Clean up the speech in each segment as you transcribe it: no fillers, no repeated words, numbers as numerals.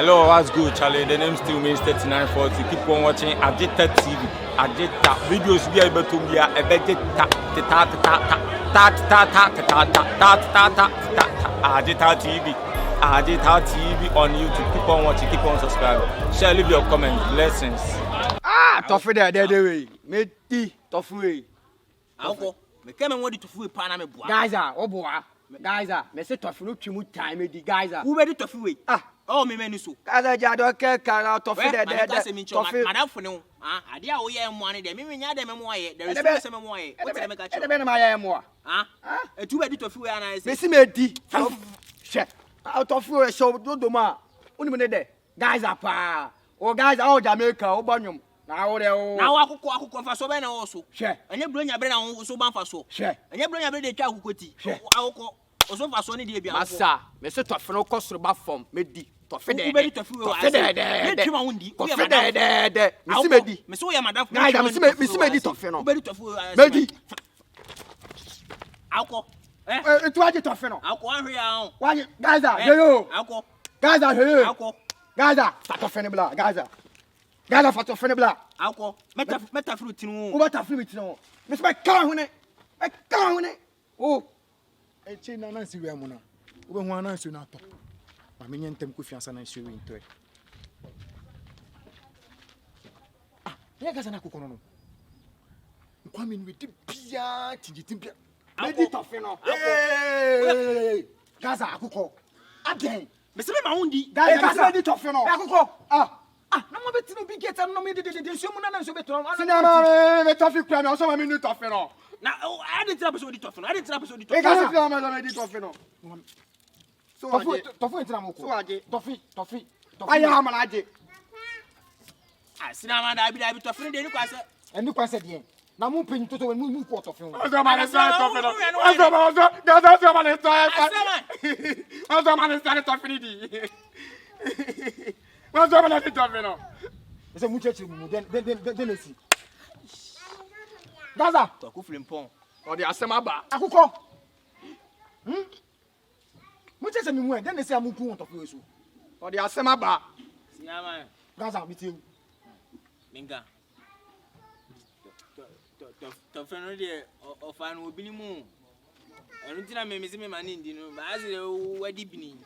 Hello, what's good, Charlie? The name still means 3940. Keep on watching Agita TV. Agita videos we are able to be a Agita TV. Agita TV on YouTube. Keep on watching, keep on subscribing. Share, leave your comment. Blessings. Toffee there way. Me tea, Toffee. Akoko, me came what Toffee pana me boa. Gaza, boa. Gaza, me say Toffee no twimu time me di Gaza. Who be the Toffee? Oh, me menu so. Gaza jado ke kara Toffee there. Toffee. Madam for no. Ade a wo ye money there. Me nya dem mo ye. There is some mo ye. What dem make a e be na ma ye mo. E tu be di Toffee ana say. Me si me di. She. Toffee show do ma. Uni me there. Gaza pa. O Gaza o Jamaica o banyum. Na wo there o. Na wa akoko fa so be na wo so. She. Enye blonya bre na wo so ban fa so. She. Enye blonya bre de twa akoko ti. Akoko. Oso fa so ni de bia. Massa, me se Toffee no kosoro ba form me di. Toffee there. Toffee there. Me twa wundi. Toffee there. Me si me di. Me so ya madam. Gaza me si me di Toffee no. Be di Toffee. Me di. Akoko. Tu aje Toffee no. Akoko ahwe ya. Waje Gaza, yo. Akoko. Gaza, yo. Akoko. Gaza, fa Toffee ne bla, Gaza. Gaza fa Toffee ne bla. Akoko. Meta fruit no. O bata fruit no. Me se be kan ho ne. E kan ho ne. Oh. E che na na si we mo na. Wo be ho na si na to. Ma me nyentem ko fiansa na si we nto e. Ya Gaza na Akoko no. Kwa me ni we di bia tinjitim bia. Me di Toffee no. Eh. Gaza Akoko. Again. Me se be ma wundi. Gaza me di Toffee no. Akoko. Na mo beti no bi geta no me de so mu na so beto. Sinama me Toffee kwa me o so ma me ni Toffee no. Na I didn't tell person di Toffee no. I didn't tell person di E Toffee. Gaza fi ma me di Toffee no. So Toffee entina mo ko. So aje. Toffee. Aya ma na aje. Sinama da bi Toffee de ni kwa se. Eni kwa se de. Na mo penyi toto we mu ko Toffee no. Ozo ma na sa Toffee no. Ozo Gaza ma na sa. Ozo ma na sa Toffee di. Ozo ma na di Toffee no. Ese mu chechi mu den esi. Gaza. To ku flimpon. O de asem aba. Akoko. Mu chechi mu den esi amuku on Toffee so. O de asem aba. Sinama. Gaza mi ti. Minga. Toffee no de ofa no obi ni mu. Enu tina me se me mani ndi no. Ba se wadi bini.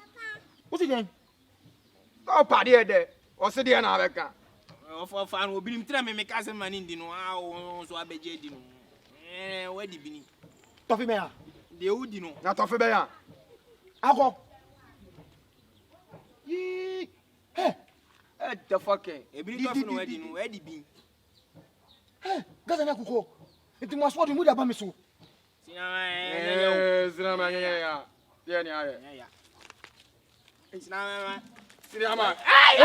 Wo ti den? O pade e de. O se de na abeka. Ofa no obi ni tina me ka se mani ndi no. So abeje di no. Wadi bini. Toffee me ya. De udi no. Na Toffee be ya. Akoko. The fucking. Ebi ni Toffee no wadi no. Wadi bini. Gaza na Akoko. Enti mo aso de mu da ba me so. Sinama ya. Ye ni aye. Ya. Sinama. Sinama. Ay!